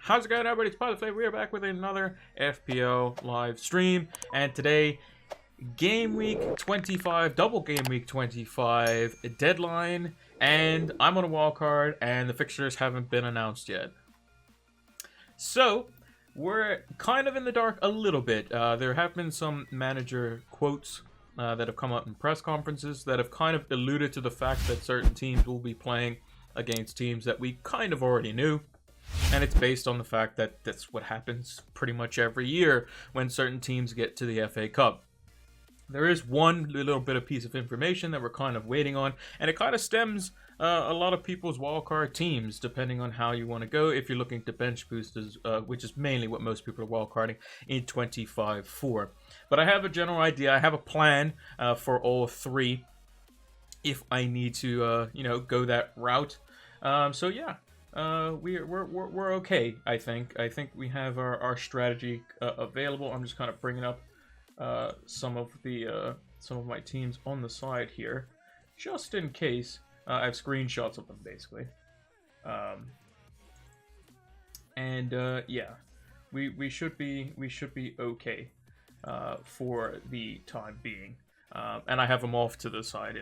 How's it going, everybody? It's Pilot Flame. We are back with another FPL live stream, and today, Game Week 25, double Game Week 25 deadline, and I'm on a wild card, and the fixtures haven't been announced yet. So, we're kind of in the dark a little bit. There have been some manager quotes that have come out in press conferences that have kind of alluded to the fact that certain teams will be playing against teams that we kind of already knew. And it's based on the fact that that's what happens pretty much every year when certain teams get to the FA Cup. There is one little bit of piece of information that we're kind of waiting on, and it kind of stems a lot of people's wildcard teams, depending on how you want to go. If you're looking to bench boosters, which is mainly what most people are wildcarding in 25-4. But I have a general idea. I have a plan for all three if I need to, go that route. So yeah. We're okay. I think we have our strategy available. I'm just kind of bringing up some of my teams on the side here, just in case. I have screenshots of them basically, yeah, we should be okay for the time being, and I have them off to the side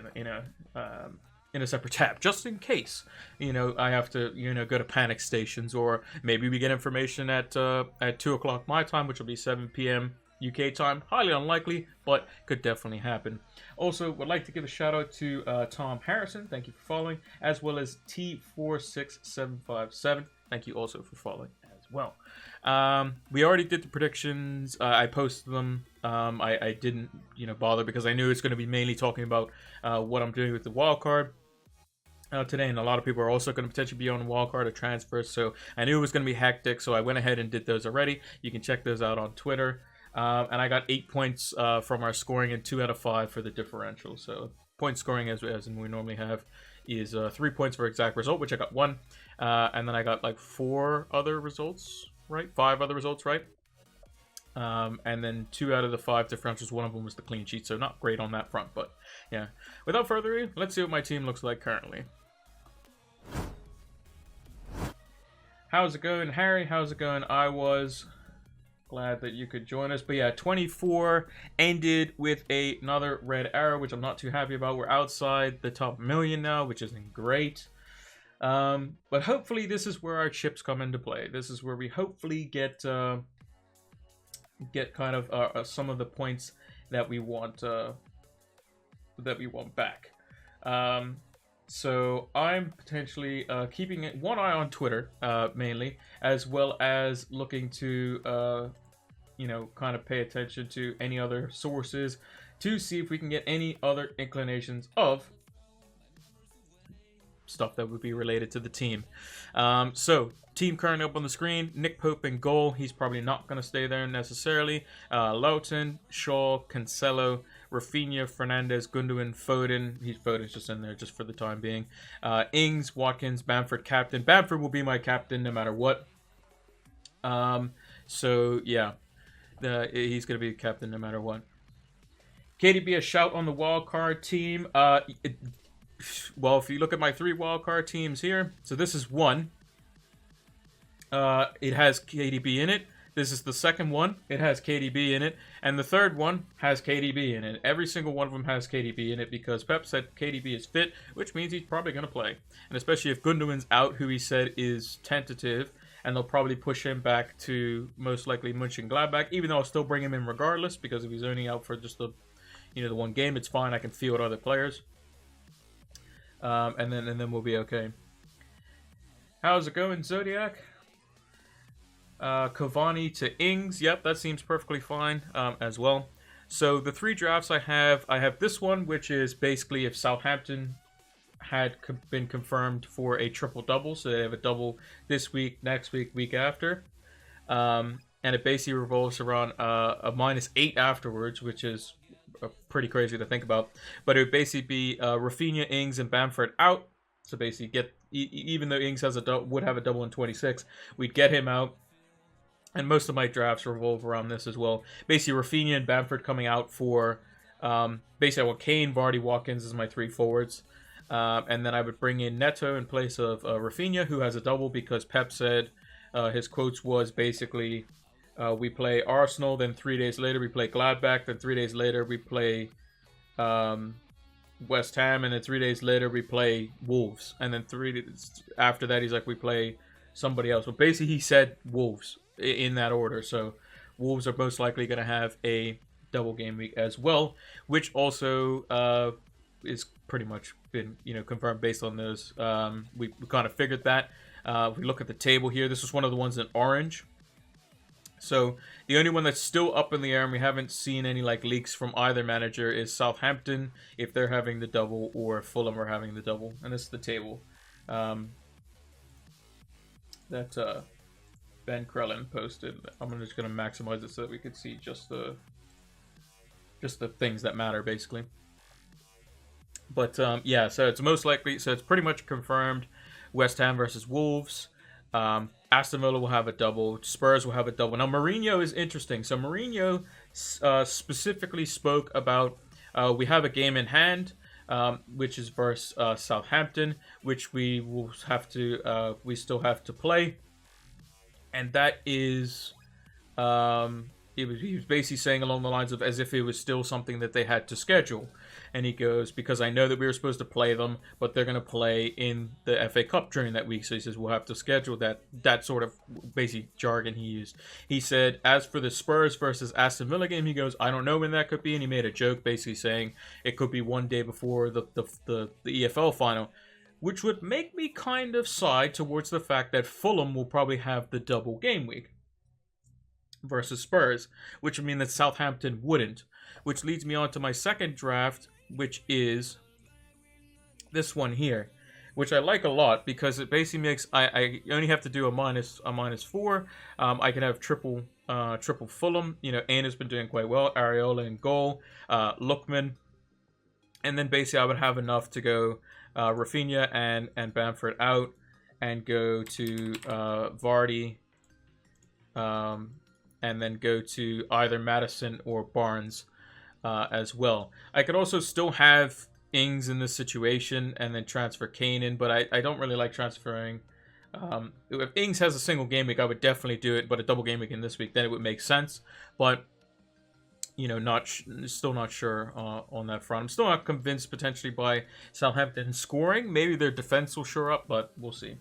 in a separate tab, just in case, I have to, go to panic stations, or maybe we get information at 2 o'clock my time, which will be 7 p.m. UK time. Highly unlikely, but could definitely happen. Also, would like to give a shout out to Tom Harrison. Thank you for following, as well as T46757. Thank you also for following as well. We already did the predictions. I posted them. I didn't, bother because I knew it's going to be mainly talking about what I'm doing with the wildcard today, and a lot of people are also going to potentially be on wildcard or transfers, so I knew it was going to be hectic, so I went ahead and did those already. You can check those out on Twitter. And I got 8 points from our scoring and 2 out of 5 for the differential. So point scoring, as we normally have, is 3 points for exact result, which I got 1. And then I got like 4 other results, right? 5 other results, right? And then 2 out of the 5 differentials, one of them was the clean sheet, so not great on that front. But yeah, without further ado, let's see what my team looks like currently. How's it going, Harry? How's it going? I was glad that you could join us. But yeah, 24 ended with another red arrow, which I'm not too happy about. We're outside the top million now, which isn't great. But hopefully this is where our chips come into play. This is where we hopefully get kind of some of the points that we want back. So I'm potentially keeping one eye on Twitter, mainly, as well as looking to, kind of pay attention to any other sources to see if we can get any other inclinations of stuff that would be related to the team. So team currently up on the screen: Nick Pope in goal. He's probably not going to stay there necessarily. Lowton, Shaw, Cancelo, Rafinha, Fernandez, Gundogan, Foden. Foden's just in there just for the time being. Ings, Watkins, Bamford, captain. Bamford will be my captain no matter what. So yeah, he's going to be captain no matter what. KDB a shout on the wildcard team. Well, if you look at my 3 wildcard teams here, so this is one. It has KDB in it. This is the second one. It has KDB in it. And the third one has KDB in it. Every single one of them has KDB in it because Pep said KDB is fit, which means he's probably going to play. And especially if Gundogan's out, who he said is tentative, and they'll probably push him back to most likely Mönchengladbach, even though I'll still bring him in regardless, because if he's only out for just the one game, it's fine. I can field other players. And then we'll be okay. How's it going, Zodiac? Cavani to Ings. Yep, that seems perfectly fine as well. So the 3 drafts I have this one, which is basically if Southampton had been confirmed for a triple-double. So they have a double this week, next week, week after. And it basically revolves around a -8 afterwards, which is pretty crazy to think about. But it would basically be Rafinha, Ings, and Bamford out. So basically even though Ings would have a double in 26, we'd get him out. And most of my drafts revolve around this as well. Basically, Rafinha and Bamford coming out for... basically, I want Kane, Vardy, Watkins as my 3 forwards. And then I would bring in Neto in place of Rafinha, who has a double because Pep said his quotes was basically, we play Arsenal, then 3 days later we play Gladbach, then 3 days later we play West Ham, and then 3 days later we play Wolves, and then 3 days after that he's like, we play somebody else. But basically he said Wolves in that order, so Wolves are most likely going to have a double game week as well, which also is pretty much been confirmed based on those. We kind of figured that. If we look at the table here, this was one of the ones in orange. So the only one that's still up in the air, and we haven't seen any like leaks from either manager, is Southampton, if they're having the double, or Fulham are having the double. And this is the table that Ben Krellin posted. I'm just going to maximize it so that we could see just the things that matter, basically. But yeah, so it's most likely, so it's pretty much confirmed. West Ham versus Wolves. Aston Villa will have a double. Spurs will have a double. Now, Mourinho is interesting. So Mourinho specifically spoke about, we have a game in hand, which is versus Southampton, which we will have to, we still have to play. And that is, he was basically saying along the lines of as if it was still something that they had to schedule. And he goes, because I know that we were supposed to play them, but they're going to play in the FA Cup during that week. So he says, we'll have to schedule that. That sort of basic jargon he used. He said, as for the Spurs versus Aston Villa game, he goes, I don't know when that could be. And he made a joke basically saying it could be one day before the EFL final, which would make me kind of side towards the fact that Fulham will probably have the double game week versus Spurs, which would mean that Southampton wouldn't. Which leads me on to my second draft, which is this one here, which I like a lot because it basically makes I only have to do a minus 4. I can have triple Fulham. Anna's been doing quite well. Areola in goal, Lookman, and then basically I would have enough to go Rafinha and Bamford out, and go to Vardy, and then go to either Maddison or Barnes as well. I could also still have Ings in this situation and then transfer Kane in, but I don't really like transferring. If Ings has a single game week, I would definitely do it, but a double game week in this week, then it would make sense. But still not sure on that front. I'm still not convinced potentially by Southampton scoring. Maybe their defense will shore up, but we'll see.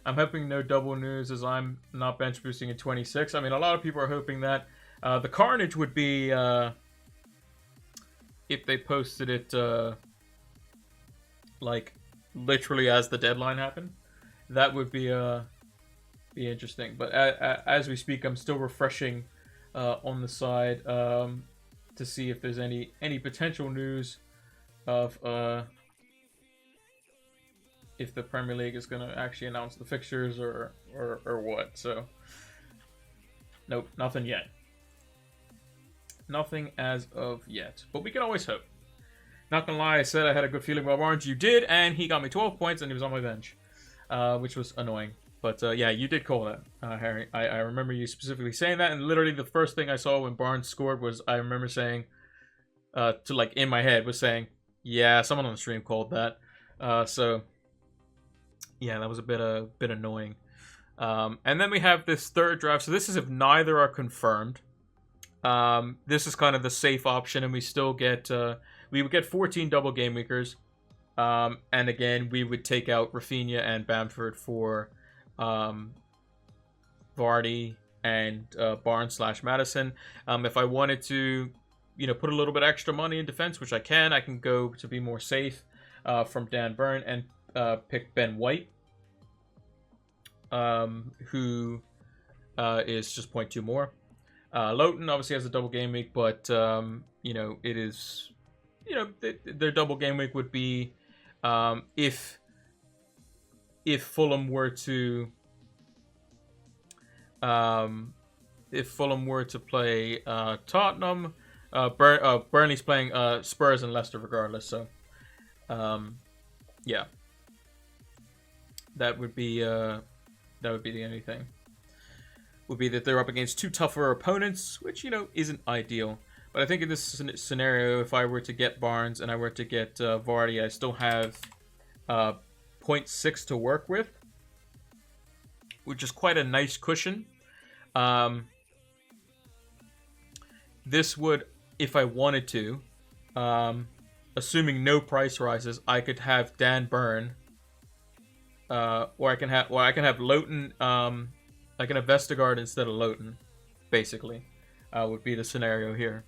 I'm hoping no double news as I'm not bench boosting in 26. I mean, a lot of people are hoping that. The carnage would be if they posted it like literally as the deadline happened. That would be interesting. But as we speak, I'm still refreshing on the side to see if there's any potential news of if the Premier League is going to actually announce the fixtures or what. So nope, nothing yet. Nothing as of yet, but we can always hope. Not gonna lie, I said I had a good feeling about Barnes. You did, and he got me 12 points, and he was on my bench, which was annoying. But yeah, you did call that, Harry. I remember you specifically saying that, and literally the first thing I saw when Barnes scored was I remember saying, in my head was saying, yeah, someone on the stream called that. So yeah, that was a bit annoying. And then we have this third draft. So this is if neither are confirmed. This is kind of the safe option, and we still get we would get 14 double game weekers, and again we would take out Rafinha and Bamford for Vardy and Barnes / Maddison. If I wanted to, put a little bit extra money in defense, which I can go to be more safe from Dan Burn and pick Ben White, who is just 0.2 more. Loughton obviously has a double game week, but it is, their double game week would be if Fulham were to play Tottenham, Burnley's playing Spurs and Leicester regardless. So yeah, that would be the only thing. Would be that they're up against two tougher opponents, which, isn't ideal. But I think in this scenario, if I were to get Barnes and I were to get Vardy, I still have 0.6 to work with. which is quite a nice cushion. This would, if I wanted to, assuming no price rises, I could have Dan Burn, or I can have Lowton. I can have Vestergaard instead of Lowton, basically, would be the scenario here.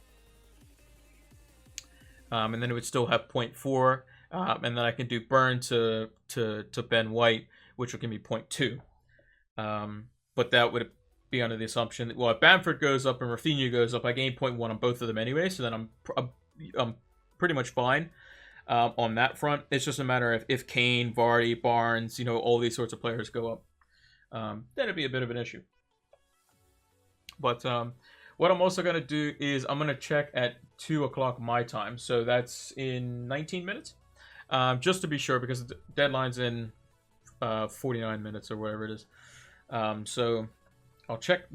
And then it would still have 0.4, and then I can do Burn to Ben White, which would give me 0.2. But that would be under the assumption that, well, if Bamford goes up and Rafinha goes up, I gain 0.1 on both of them anyway, so then I'm pretty much fine on that front. It's just a matter of if Kane, Vardy, Barnes, all these sorts of players go up, then it'd be a bit of an issue. But what I'm also going to do is I'm going to check at 2 o'clock my time. So that's in 19 minutes. Just to be sure, because the deadline's in 49 minutes or whatever it is. So I'll check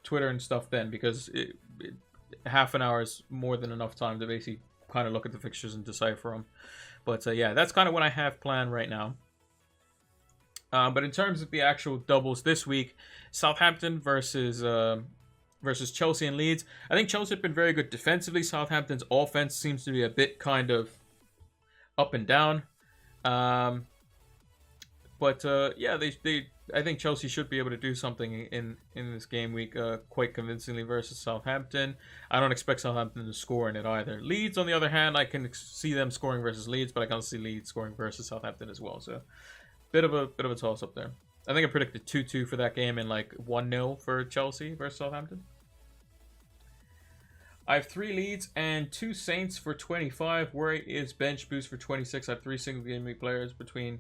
Twitter and stuff then, because half an hour is more than enough time to basically kind of look at the fixtures and decipher them. But yeah, that's kind of what I have planned right now. But in terms of the actual doubles this week, Southampton versus Chelsea and Leeds. I think Chelsea have been very good defensively. Southampton's offense seems to be a bit kind of up and down. But yeah, I think Chelsea should be able to do something in this game week quite convincingly versus Southampton. I don't expect Southampton to score in it either. Leeds, on the other hand, I can see them scoring versus Leeds, but I can't see Leeds scoring versus Southampton as well. So bit of a toss up there. I think I predicted 2-2 for that game and like 1-0 for Chelsea versus Southampton. I have 3 Leeds and 2 Saints for 25. Where is bench boost for 26? I have 3 single game week players between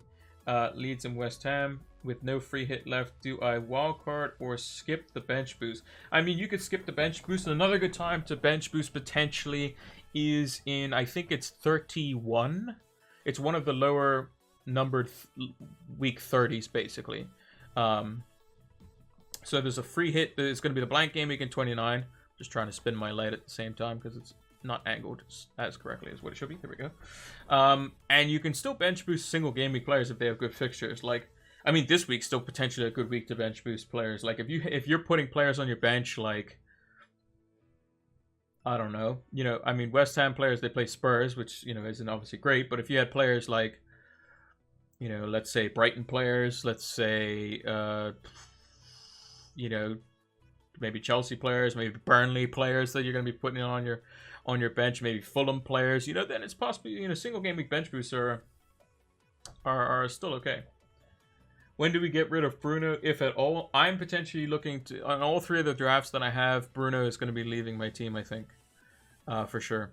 Leeds and West Ham with no free hit left. Do I wildcard or skip the bench boost? I mean, you could skip the bench boost. Another good time to bench boost potentially is in, I think it's 31. It's one of the lower numbered week 30s, basically. So there's a free hit. It's going to be the blank game week in 29. Just trying to spin my light at the same time because it's not angled as correctly as what it should be. There we go. And you can still bench boost single game week players if they have good fixtures. Like, I mean, this week's still potentially a good week to bench boost players. Like, if you're putting players on your bench, like, I don't know, I mean, West Ham players, they play Spurs, which isn't obviously great. But if you had players like, let's say Brighton players, let's say maybe Chelsea players, maybe Burnley players that you're going to be putting on your bench, maybe Fulham players, then it's possibly, single game week bench boosts are still okay. When do we get rid of Bruno, if at all? I'm potentially looking to, on all 3 of the drafts that I have, Bruno is going to be leaving my team, I think, for sure.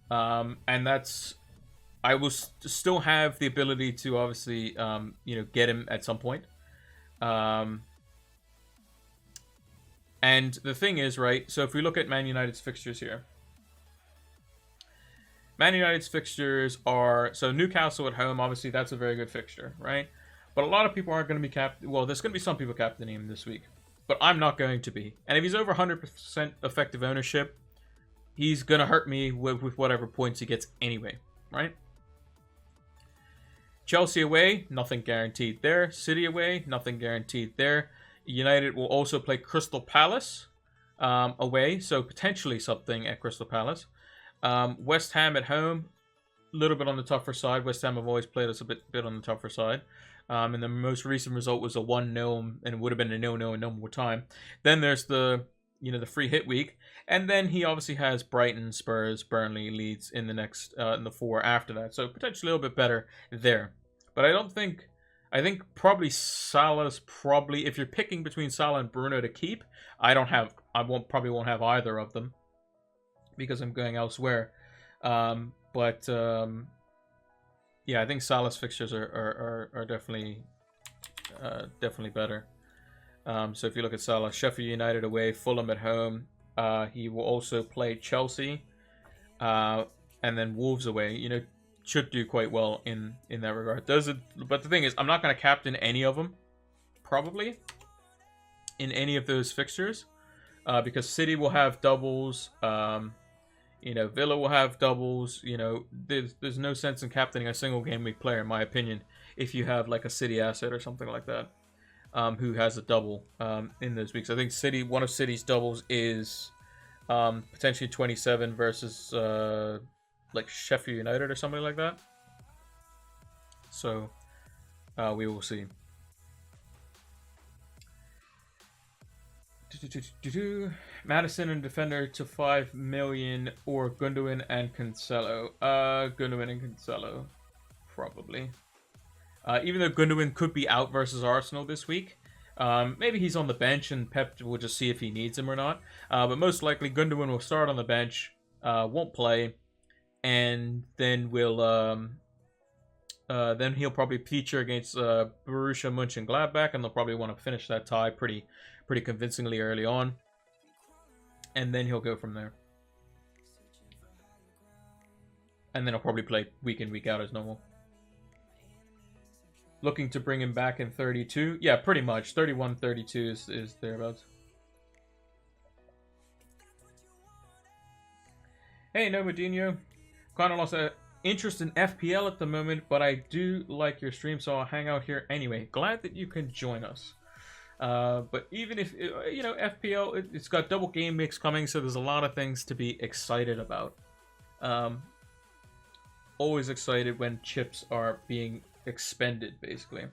And that's, I will still have the ability to obviously, get him at some point. And the thing is, right, so if we look at Man United's fixtures here, Man United's fixtures are, so Newcastle at home, obviously that's a very good fixture, right? But a lot of people aren't going to be well, there's going to be some people captaining him this week, but I'm not going to be. And if he's over 100% effective ownership, he's going to hurt me with whatever points he gets anyway, right? Chelsea away, nothing guaranteed there. City away, nothing guaranteed there. United will also play Crystal Palace away, so potentially something at Crystal Palace. West Ham at home, a little bit on the tougher side. West Ham have always played us a bit on the tougher side. And the most recent result was a 1-0, and it would have been a 0-0 in no more time. Then there's the the free hit week, and then he obviously has Brighton, Spurs, Burnley, Leeds in the next in the 4 after that. So potentially a little bit better there. But I think probably Salah's probably, if you're picking between Salah and Bruno to keep, I probably won't have either of them because I'm going elsewhere. Yeah, I think Salah's fixtures are definitely better. So if you look at Salah, Sheffield United away, Fulham at home. He will also play Chelsea, and then Wolves away. Should do quite well in that regard. But the thing is, I'm not going to captain any of them, probably, in any of those fixtures, because City will have doubles. Villa will have doubles. There's no sense in captaining a single game week player, in my opinion, if you have like a City asset or something like that, who has a double in those weeks. I think one of City's doubles is potentially 27 versus like Sheffield United or something like that. So we will see. Madison and defender to 5 million, or Gundogan and Cancelo. Gundogan and Cancelo, probably. Even though Gundogan could be out versus Arsenal this week, maybe he's on the bench and Pep will just see if he needs him or not. But most likely Gundogan will start on the bench, won't play, and then then he'll probably feature against Borussia Mönchengladbach, and they'll probably want to finish that tie pretty convincingly early on, and then he'll go from there. And then he'll probably play week in, week out as normal. Looking to bring him back in 32. Yeah, pretty much. 31, 32 is thereabouts. Hey, no Modinho. Kind of lost interest in FPL at the moment, but I do like your stream, so I'll hang out here anyway. Glad that you can join us. But even if, you know, FPL, it's got double game mix coming, so there's a lot of things to be excited about. Always excited when chips are being expended, basically.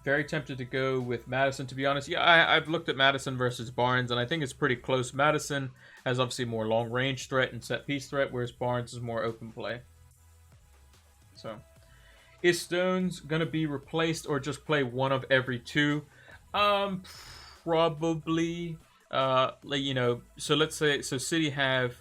Very tempted to go with Madison, to be honest. Yeah, I've looked at Madison versus Barnes, and I think it's pretty close. Madison has obviously more long-range threat and set-piece threat, whereas Barnes is more open play. So, is Stones going to be replaced or just play one of every two? Probably. Like, you know, so let's say, so City have,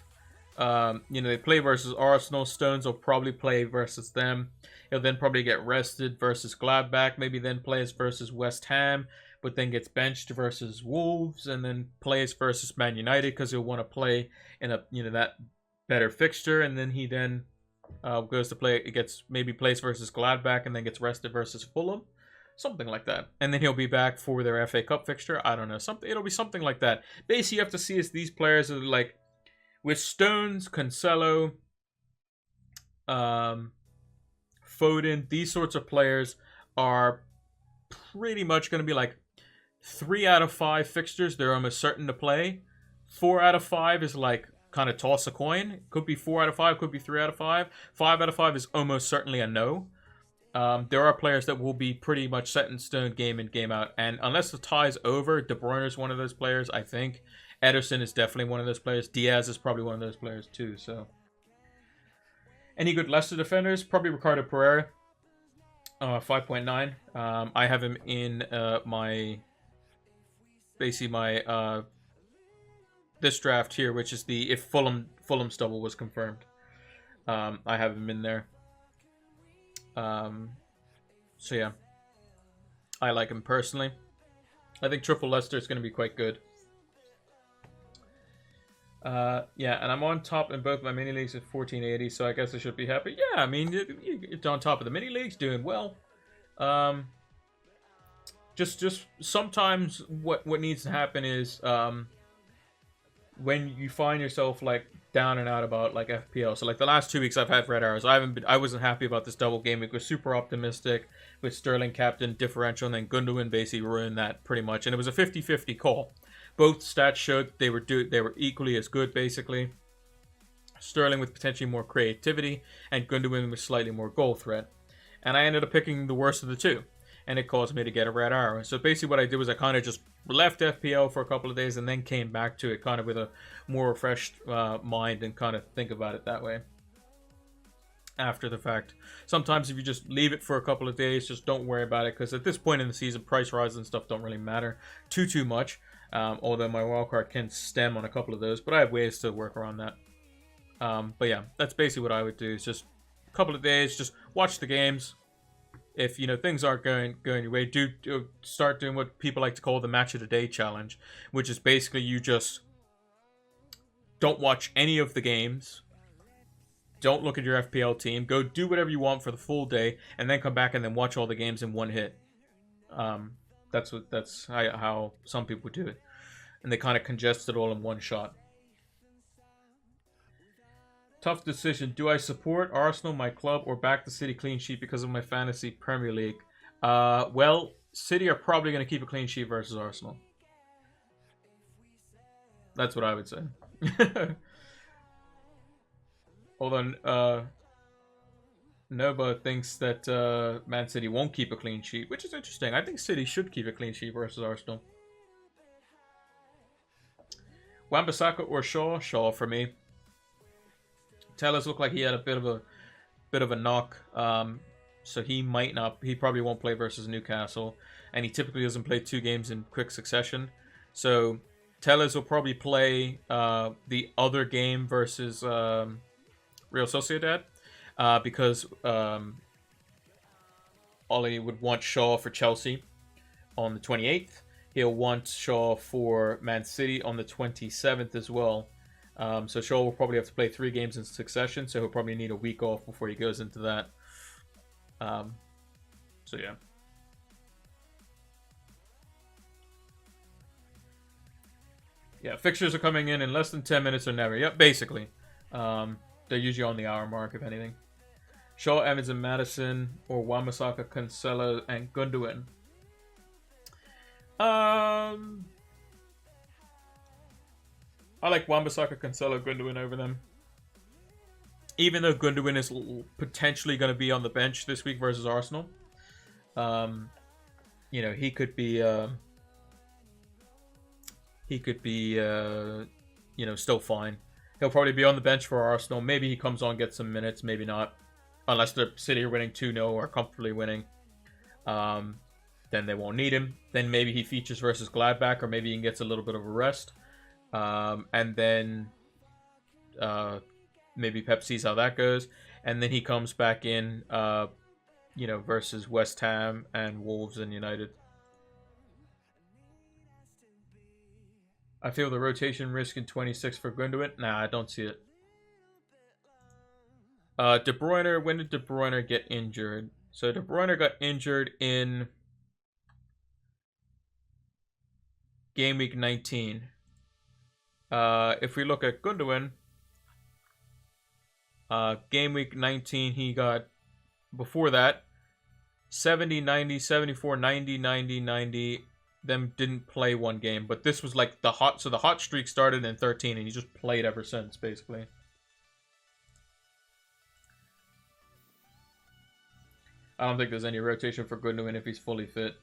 you know, they play versus Arsenal. Stones will probably play versus them. He'll then probably get rested versus Gladbach, maybe then plays versus West Ham, but then gets benched versus Wolves, and then plays versus Man United because he'll want to play in a, you know, that better fixture, and then he then goes to play, maybe plays versus Gladbach and then gets rested versus Fulham, something like that, and then he'll be back for their FA Cup fixture. I don't know, it'll be something like that. Basically, you have to see is these players are like with Stones, Cancelo, Foden, these sorts of players are pretty much going to be like 3 out of 5 fixtures they're almost certain to play. 4 out of 5 is like kind of toss a coin. Could be 4 out of 5, could be 3 out of 5. 5 out of 5 is almost certainly a no. There are players that will be pretty much set in stone game in, game out. And unless the tie's over, De Bruyne is one of those players, I think. Ederson is definitely one of those players. Diaz is probably one of those players too, so... Any good Leicester defenders? Probably Ricardo Pereira. 5.9. I have him in my this draft here, which is the if Fulham's double was confirmed. I have him in there. So yeah, I like him personally. I think triple Leicester is going to be quite good. Yeah, and I'm on top in both my mini leagues at 1480, so I guess I should be happy. Yeah, I mean, it's on top of the mini leagues, doing well. Just sometimes what needs to happen is when you find yourself like down and out about like FPL. So like the last 2 weeks I've had red arrows. I wasn't happy about this double game week. Was super optimistic with Sterling captain differential, and then Gundogan basically ruined that pretty much. And it was a 50-50 call. Both stats showed they were equally as good, basically. Sterling with potentially more creativity, and Gundogan with slightly more goal threat. And I ended up picking the worst of the two, and it caused me to get a red arrow. So basically what I did was I kind of just left FPL for a couple of days and then came back to it kind of with a more refreshed mind and kind of think about it that way after the fact. Sometimes if you just leave it for a couple of days, just don't worry about it, because at this point in the season, price rises and stuff don't really matter too much. Although my wildcard can stem on a couple of those, but I have ways to work around that. But yeah, that's basically what I would do. Is just a couple of days, just watch the games. If you know things aren't going your way, do start doing what people like to call the match of the day challenge, which is basically you just don't watch any of the games. Don't look at your FPL team. Go do whatever you want for the full day, and then come back and then watch all the games in one hit. That's how some people do it, and they kind of congest it all in one shot. Tough decision. Do I support Arsenal, my club, or back the City clean sheet because of my fantasy Premier League? Well, City are probably going to keep a clean sheet versus Arsenal. That's what I would say. Although, Nova thinks that Man City won't keep a clean sheet, which is interesting. I think City should keep a clean sheet versus Arsenal. Wan-Bissaka or Shaw? Shaw for me. Tellers looked like he had a bit of a knock, so he might not. He probably won't play versus Newcastle, and he typically doesn't play 2 games in quick succession. So Tellers will probably play the other game versus Real Sociedad because Ollie would want Shaw for Chelsea on the 28th. He'll want Shaw for Man City on the 27th as well. So Shaw will probably have to play 3 games in succession, so he'll probably need a week off before he goes into that. So yeah. Yeah, fixtures are coming in less than 10 minutes or never. Yep, basically. They're usually on the hour mark, if anything. Shaw, Evans, and Madison, or Wan-Bissaka, Cancelo, and Gundogan. I like Wan-Bissaka, Cancelo, Gundogan over them. Even though Gundogan is potentially going to be on the bench this week versus Arsenal. You know, he could be, you know, still fine. He'll probably be on the bench for Arsenal. Maybe he comes on, gets some minutes, maybe not. Unless the City are winning 2-0 or comfortably winning. Then they won't need him. Then maybe he features versus Gladbach, or maybe he gets a little bit of a rest. And then maybe Pep sees how that goes. And then he comes back in, you know, versus West Ham and Wolves and United. I feel the rotation risk in 26 for Gundogan. Nah, I don't see it. De Bruyne, when did De Bruyne get injured? So De Bruyne got injured in game week 19. If we look at Gundogan, game week 19, he got, before that, 70, 90, 74, 90, 90, 90. Them didn't play 1 game, but this was like the hot streak started in 13, and he just played ever since, basically. I don't think there's any rotation for Gundogan if he's fully fit.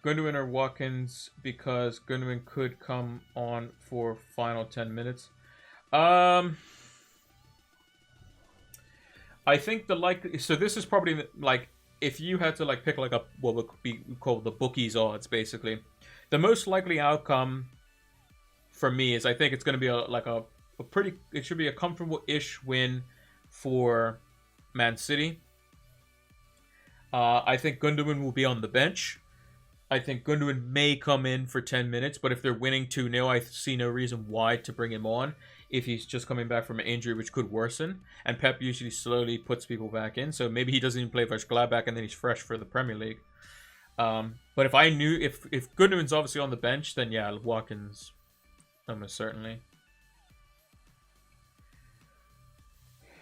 Gundogan or Watkins, because Gundogan could come on for final 10 minutes. I think so this is probably like, if you had to like pick like what would be called the bookies odds, basically, the most likely outcome for me is I think it's going to be it should be a comfortable-ish win for Man City. I think Gundogan will be on the bench. I think Gundogan may come in for 10 minutes, but if they're winning 2-0, I see no reason why to bring him on if he's just coming back from an injury, which could worsen. And Pep usually slowly puts people back in, so maybe he doesn't even play versus Gladbach and then he's fresh for the Premier League. But if I knew, if Gundogan's obviously on the bench, then yeah, Watkins, almost certainly.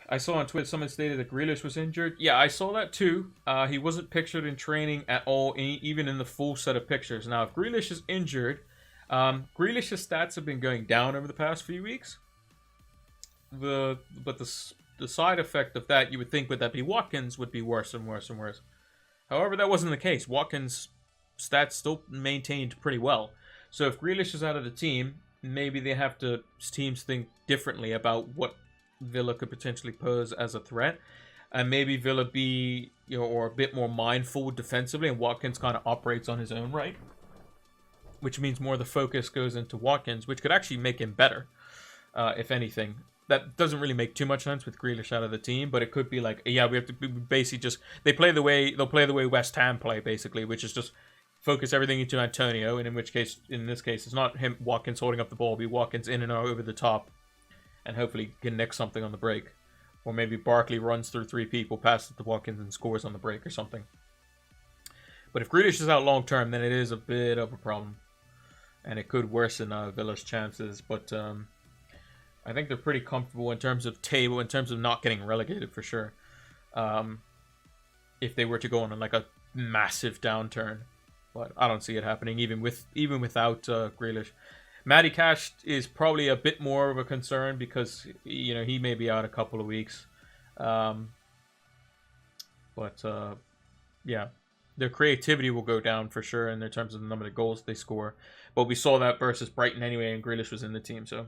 I saw on Twitter someone stated that Grealish was injured. Yeah, I saw that too. He wasn't pictured in training at all, even in the full set of pictures. Now, if Grealish is injured, Grealish's stats have been going down over the past few weeks. But the side effect of that, you would think, would that be Watkins would be worse and worse and worse. However, that wasn't the case. Watkins' stats still maintained pretty well. So if Grealish is out of the team, maybe teams think differently about what Villa could potentially pose as a threat, and maybe Villa be, you know, or a bit more mindful defensively, and Watkins kind of operates on his own right, which means more of the focus goes into Watkins, which could actually make him better, if anything. That doesn't really make too much sense with Grealish out of the team, but it could be like, yeah, we have to basically just, they'll play the way West Ham play, basically, which is just focus everything into Antonio, and in this case, it's not him, Watkins holding up the ball, it'll be Watkins in and over the top, and hopefully can nick something on the break. Or maybe Barkley runs through 3 people, passes it to Watkins, and scores on the break or something. But if Grealish is out long term, then it is a bit of a problem. And it could worsen Villa's chances. But I think they're pretty comfortable in terms of table, in terms of not getting relegated for sure. If they were to go on like a massive downturn, but I don't see it happening even without Grealish. Matty Cash is probably a bit more of a concern because he may be out a couple of weeks. Yeah, their creativity will go down for sure in terms of the number of goals they score. But we saw that versus Brighton anyway, and Grealish was in the team. So,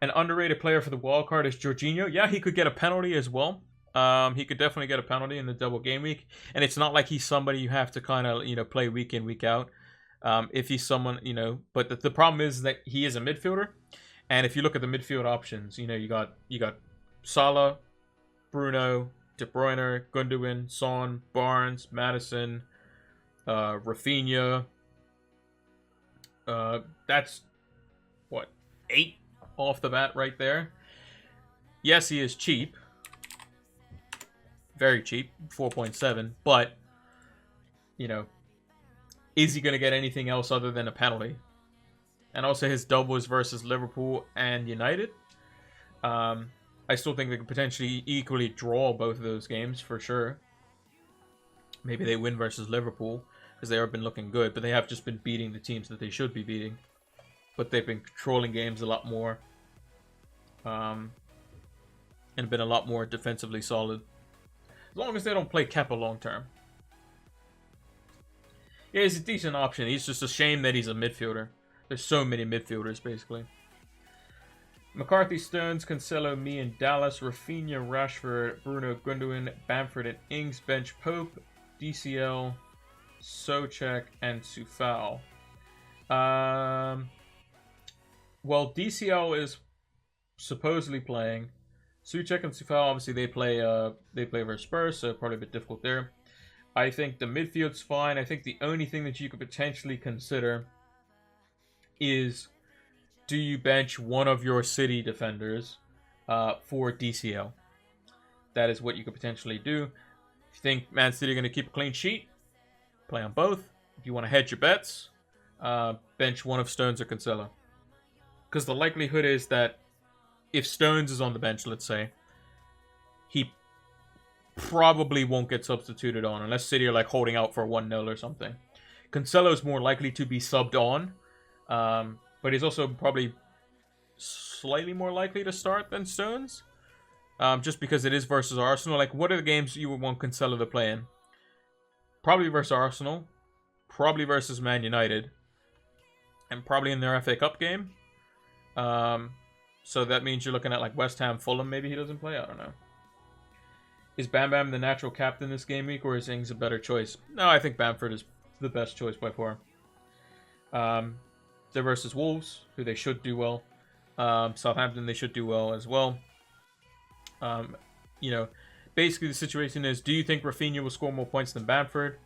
an underrated player for the wild card is Jorginho. Yeah, he could get a penalty as well. He could definitely get a penalty in the double game week, and it's not like he's somebody you have to kind of play week in, week out. If he's someone but the problem is that he is a midfielder, and if you look at the midfield options, you got Salah, Bruno, De Bruyne, Gundogan, Son, Barnes, Maddison, Rafinha. That's what, 8 off the bat right there. Yes, he is cheap. Very cheap, 4.7, but is he going to get anything else other than a penalty? And also his double is versus Liverpool and United. I still think they could potentially equally draw both of those games for sure. Maybe they win versus Liverpool because they have been looking good, but they have just been beating the teams that they should be beating. But they've been controlling games a lot more. And been a lot more defensively solid. As long as they don't play Kepa long term. Yeah, he's a decent option. He's just a shame that he's a midfielder. There's so many midfielders, basically. McCarthy, Stones, Cancelo, me, and Dallas. Rafinha, Rashford, Bruno, Gundogan, Bamford, and Ings. Bench Pope, DCL, Souček, and Sufal. Well, DCL is supposedly playing. Souček and Sufal, obviously they play versus Spurs, so probably a bit difficult there. I think the midfield's fine. I think the only thing that you could potentially consider is, do you bench one of your City defenders for DCL? That is what you could potentially do. If you think Man City are going to keep a clean sheet, play on both. If you want to hedge your bets, bench one of Stones or Cancelo. Because the likelihood is that if Stones is on the bench, let's say, he probably won't get substituted on unless City are like holding out for 1-0 or something. Cancelo is more likely to be subbed on, but he's also probably slightly more likely to start than Stones, just because it is versus Arsenal. Like, what are the games you would want Cancelo to play in? Probably versus Arsenal, probably versus Man United, and probably in their FA Cup game. So that means you're looking at like West Ham, Fulham. Maybe he doesn't play. I don't know. Is Bam Bam the natural captain this game week, or is Ings a better choice? No, I think Bamford is the best choice by far. They're versus Wolves, who they should do well. Southampton, they should do well as well. Basically the situation is, do you think Rafinha will score more points than Bamford?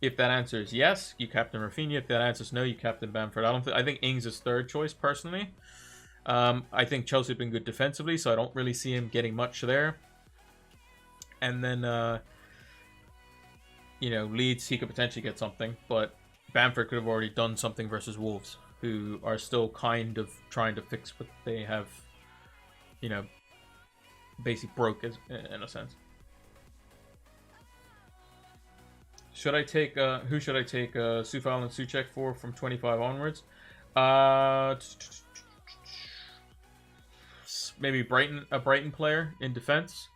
If that answer is yes, you captain Rafinha. If that answer is no, you captain Bamford. I think Ings is third choice personally. I think Chelsea have been good defensively, so I don't really see him getting much there. And then, Leeds, he could potentially get something, but Bamford could have already done something versus Wolves, who are still kind of trying to fix what they have, basically broke in a sense. Should I take who should I take Sufal and Souček for from 25 onwards? Maybe a Brighton player in defense,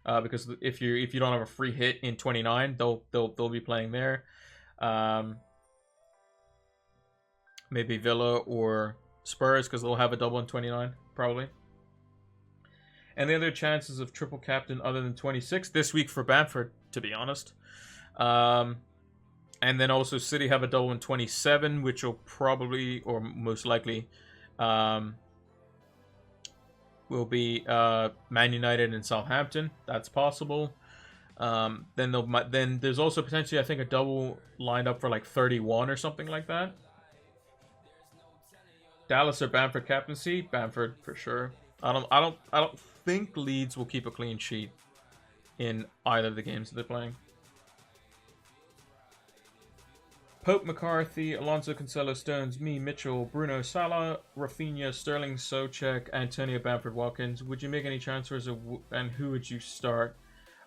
because if you don't have a free hit in 29, they'll be playing there. Maybe Villa or Spurs, because they'll have a double in 29 probably. And the other chances of triple captain other than 26 this week for Bamford, to be honest. And then also City have a double in 27, which will probably, or most likely, will be Man United and Southampton. That's possible. Then there's also potentially, I think, a double lined up for like 31 or something like that. Dallas or Bamford captaincy? Bamford for sure. I don't think Leeds will keep a clean sheet in either of the games that they're playing. Pope, McCarthy, Alonso, Cancelo, Stones, me, Mitchell, Bruno, Salah, Rafinha, Sterling, Soucek, Antonio, Bamford, Watkins. Would you make any transfers, and who would you start?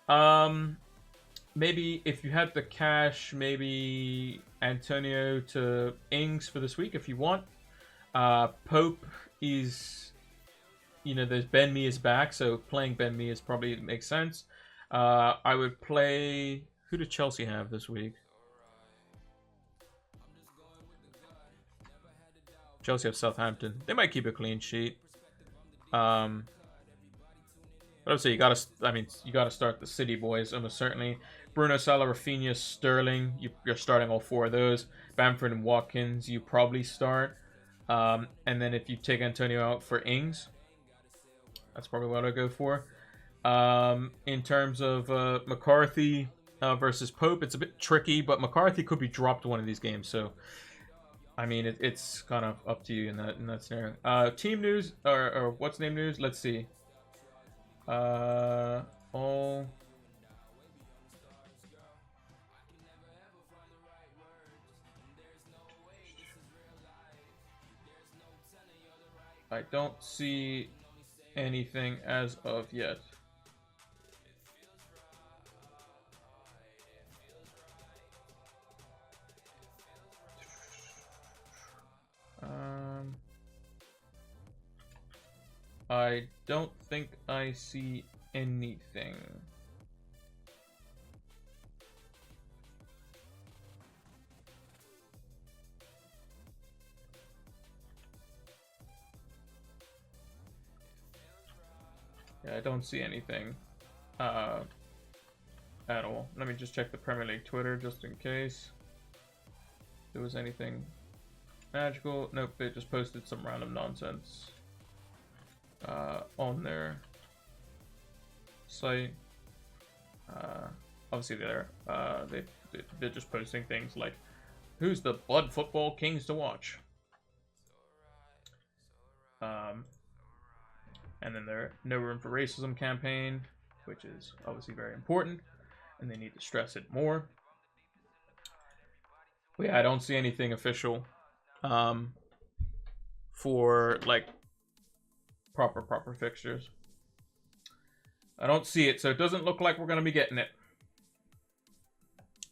Maybe if you had the cash, maybe Antonio to Ings for this week if you want. Pope is, there's Ben Mee is back, so playing Ben Mee is probably makes sense. I would play. Who did Chelsea have this week? Chelsea have Southampton. They might keep a clean sheet. But I would say you gotta start the City boys almost certainly. Bruno, Salah, Rafinha, Sterling. You're starting all four of those. Bamford and Watkins. You probably start. And then if you take Antonio out for Ings, that's probably what I'd go for. In terms of McCarthy versus Pope, it's a bit tricky, but McCarthy could be dropped one of these games, so I mean it's kind of up to you in that scenario. Team news or what's name news? Let's see. All. I don't see anything as of yet. I don't think I see anything. Yeah, I don't see anything at all. Let me just check the Premier League Twitter just in case there was anything magical. Nope, they just posted some random nonsense on their site. Obviously, they're just posting things like, "Who's the Blood Football Kings to watch?" And then their No Room for Racism campaign, which is obviously very important, and they need to stress it more. But yeah, I don't see anything official for like proper fixtures. I don't see it, so it doesn't look like we're going to be getting it.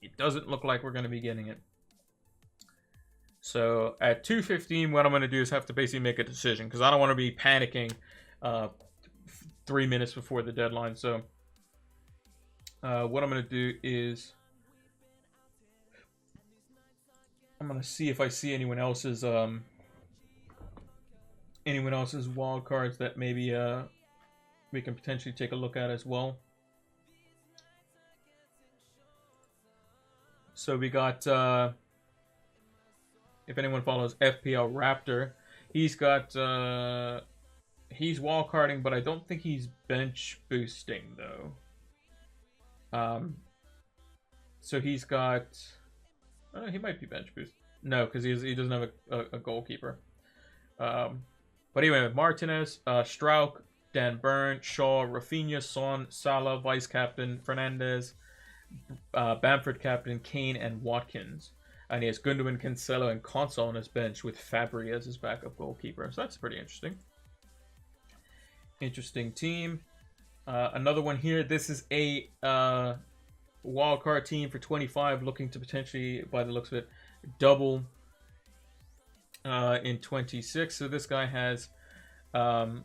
It doesn't look like we're going to be getting it. So at 2:15, what I'm going to do is have to basically make a decision, because I don't want to be panicking 3 minutes before the deadline. So what I'm going to do is I'm going to see if I see anyone else's wild cards that maybe we can potentially take a look at as well. So we got if anyone follows FPL Raptor, he's got he's wildcarding, but I don't think he's bench boosting though. So he's got, he might be bench boost. No, because he doesn't have a goalkeeper. But anyway, Martinez, Strauch, Dan Burn, Shaw, Rafinha, Son, Salah, vice captain, Fernandez, Bamford captain, Kane, and Watkins. And he has Gundogan, Cancelo, and Console on his bench with Fabry as his backup goalkeeper. So that's pretty interesting. Interesting team. Another one here. This is a wildcard team for 25, looking to potentially, by the looks of it, double in 26. So this guy has Areola,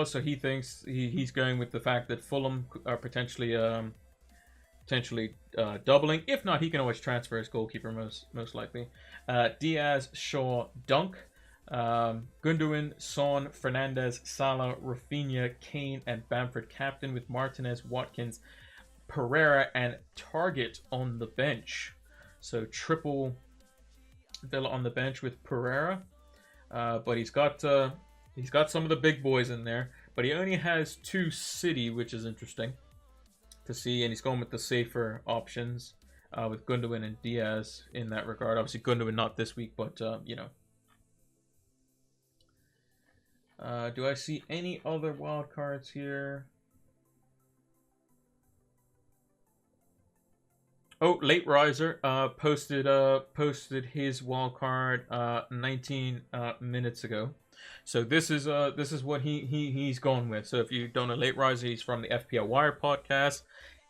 so he thinks he's going with the fact that Fulham are potentially doubling. If not, he can always transfer his goalkeeper most likely. Diaz, Shaw, Dunk, Gundogan, Son, Fernandez, Salah, Rafinha, Kane, and Bamford captain, with Martinez, Watkins, Pereira, and Target on the bench. So triple Villa on the bench with Pereira, but he's got some of the big boys in there, but he only has 2 City, which is interesting to see, and he's going with the safer options with Gundogan and Diaz in that regard. Obviously, Gundogan not this week, but you know. Do I see any other wild cards here? Oh, Late Riser posted his wild card 19 minutes ago. So this is what he's going with. So if you don't know Late Riser, he's from the FPL Wire podcast.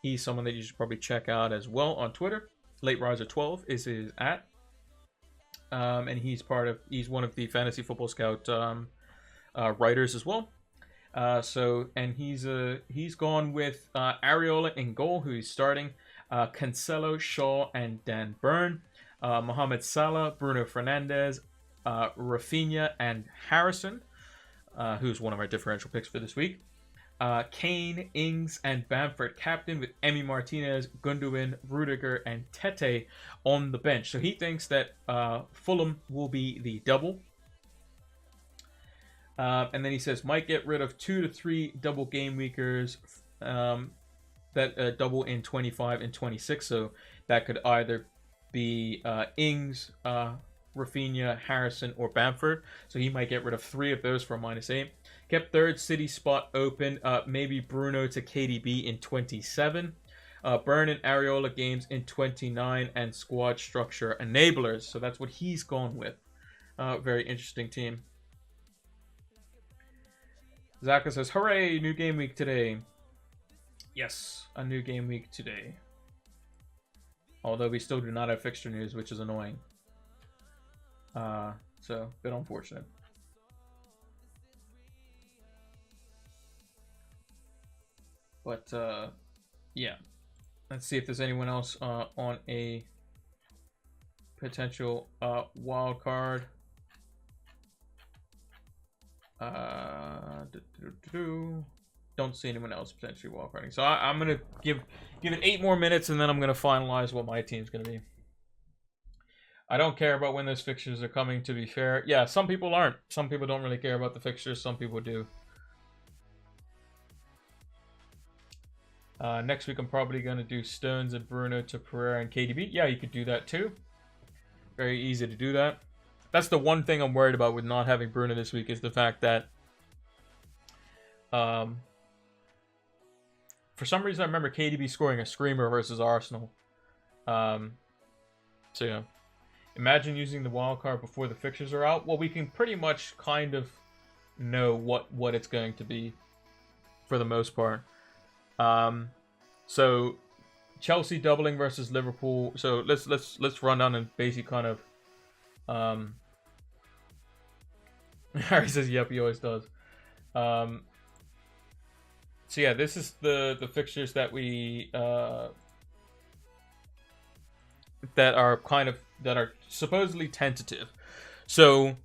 He's someone that you should probably check out as well on Twitter. Late Riser 12 is his @ and he's one of the Fantasy Football Scout writers as well. And he's gone with Areola in goal, who he's starting. Cancelo, Shaw, and Dan Burn. Mohamed Salah, Bruno Fernandes, Rafinha, and Harrison, who's one of our differential picks for this week. Kane, Ings, and Bamford captain, with Emi Martinez, Gundogan, Rudiger, and Tete on the bench. So he thinks that Fulham will be the double. And then he says might get rid of 2 to 3 double game weekers that double in 25 and 26. So that could either be Ings, Rafinha, Harrison, or Bamford. So he might get rid of 3 of those for a -8. Kept third City spot open. Maybe Bruno to KDB in 27. Burn and Areola games in 29, and squad structure enablers. So that's what he's gone with. Very interesting team. Zaka says, hooray, new game week today. Yes, a new game week today. Although we still do not have fixture news, which is annoying. So, a bit unfortunate. But, yeah. Let's see if there's anyone else on a potential wild card. Don't see anyone else potentially wildcarding. So I'm gonna give it 8 more minutes, and then I'm gonna finalize what my team's gonna be. I don't care about when those fixtures are coming, to be fair. Yeah, some people aren't. Some people don't really care about the fixtures. Some people do. Next week I'm probably gonna do Stones and Bruno to Pereira and KDB. Yeah, you could do that too. Very easy to do that. That's the one thing I'm worried about with not having Bruno this week, is the fact that for some reason I remember KDB scoring a screamer versus Arsenal. So yeah. Imagine using the wild card before the fixtures are out. Well, we can pretty much kind of know what it's going to be for the most part. So Chelsea doubling versus Liverpool. So let's run down and basically kind of Harry says, yep, he always does. So yeah, this is the fixtures that we that are supposedly tentative. So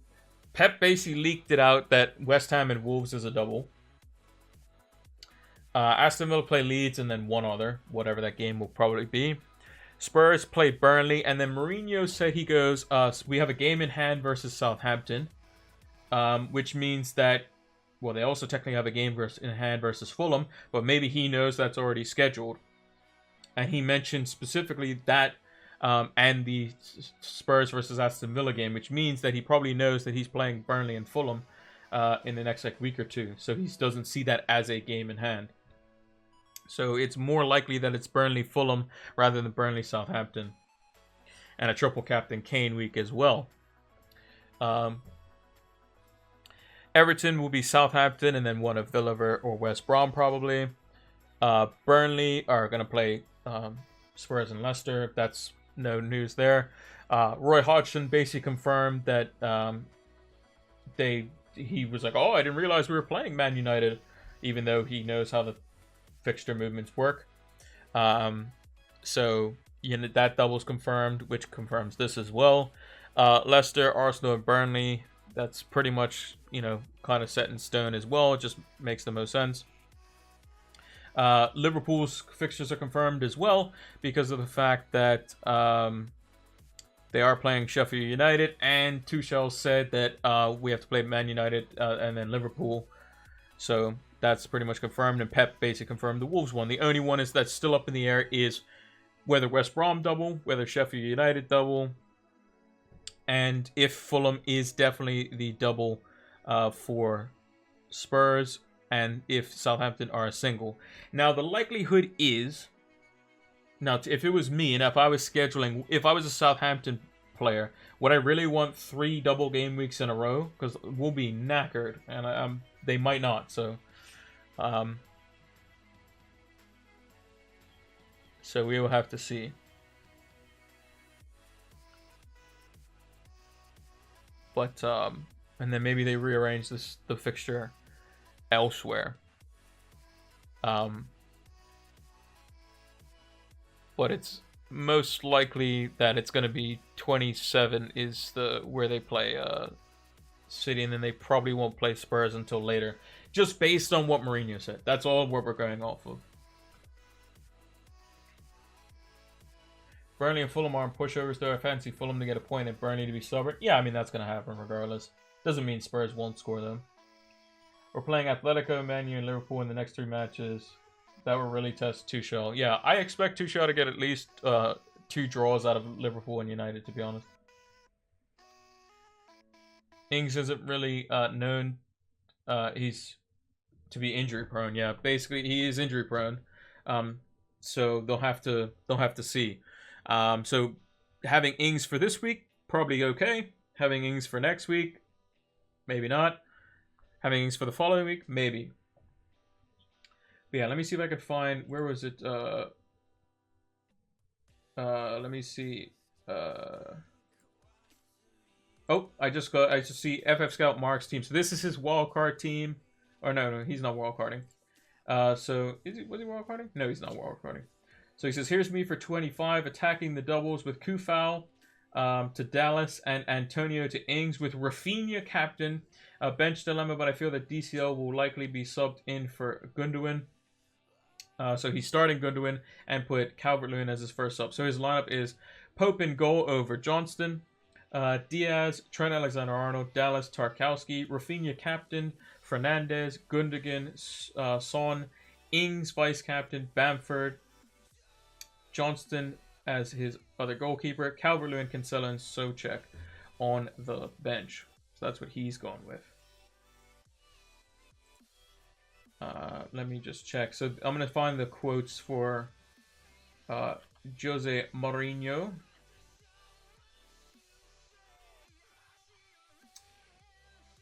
Pep basically leaked it out that West Ham and Wolves is a double. Aston Villa play Leeds and then one other, whatever that game will probably be. Spurs play Burnley, and then Mourinho said he goes, we have a game in hand versus Southampton, which means that, well, they also technically have a game in hand versus Fulham, but maybe he knows that's already scheduled. And he mentioned specifically that and the Spurs versus Aston Villa game, which means that he probably knows that he's playing Burnley and Fulham in the next week or two. So he doesn't see that as a game in hand. So it's more likely that it's Burnley-Fulham rather than Burnley-Southampton. And a triple captain Kane week as well. Everton will be Southampton and then one of Villa or West Brom probably. Burnley are going to play Spurs and Leicester. That's no news there. Roy Hodgson basically confirmed that he was like, oh, I didn't realize we were playing Man United, even though he knows how the fixture movements work. So that double's confirmed, which confirms this as well. Leicester, Arsenal, and Burnley, that's pretty much, kind of set in stone as well. It just makes the most sense. Liverpool's fixtures are confirmed as well because of the fact that they are playing Sheffield United, and Tuchel said that we have to play Man United and then Liverpool. So that's pretty much confirmed, and Pep basically confirmed the Wolves one. The only one that's still up in the air is whether West Brom double, whether Sheffield United double, and if Fulham is definitely the double for Spurs, and if Southampton are a single. Now, the likelihood is Now, if it was me, and if I was scheduling, if I was a Southampton player, would I really want 3 double game weeks in a row? Because we'll be knackered, and they might not. So we will have to see. But and then maybe they rearrange the fixture elsewhere. But it's most likely that it's going to be 27 is where they play City, and then they probably won't play Spurs until later, just based on what Mourinho said. That's all what we're going off of. Burnley and Fulham are on pushovers, though. I fancy Fulham to get a point and Burnley to be stubborn. Yeah, I mean, that's going to happen regardless. Doesn't mean Spurs won't score, though. We're playing Atletico, Man U, and Liverpool in the next 3 matches. That will really test Tuchel. Yeah, I expect Tuchel to get at least 2 draws out of Liverpool and United, to be honest. Ings isn't really known. He's to be injury prone. Yeah, basically he is injury prone. So they'll have to see. So having Ings for this week, probably okay. Having Ings for next week, maybe not. Having Ings for the following week, maybe. But yeah, let me see if I could find, where was it? Let me see. Oh, I just see FF Scout Mark's team. So this is his wildcard team. Or no, he's not wildcarding. So was he wildcarding? No, he's not wildcarding. So he says, here's me for 25, attacking the doubles with Kufal to Dallas and Antonio to Ings with Rafinha captain. Bench dilemma, but I feel that DCL will likely be subbed in for Gundogan. So he's starting Gundogan and put Calvert-Lewin as his first sub. So his lineup is Pope in goal over Johnston, Diaz, Trent Alexander-Arnold, Dallas, Tarkowski, Rafinha captain, Fernandez, Gundogan, Son, Ings vice captain, Bamford, Johnston as his other goalkeeper, Calvert-Lewin, Cancelo, and Souček on the bench. So that's what he's gone with. Let me just check. So I'm going to find the quotes for Jose Mourinho.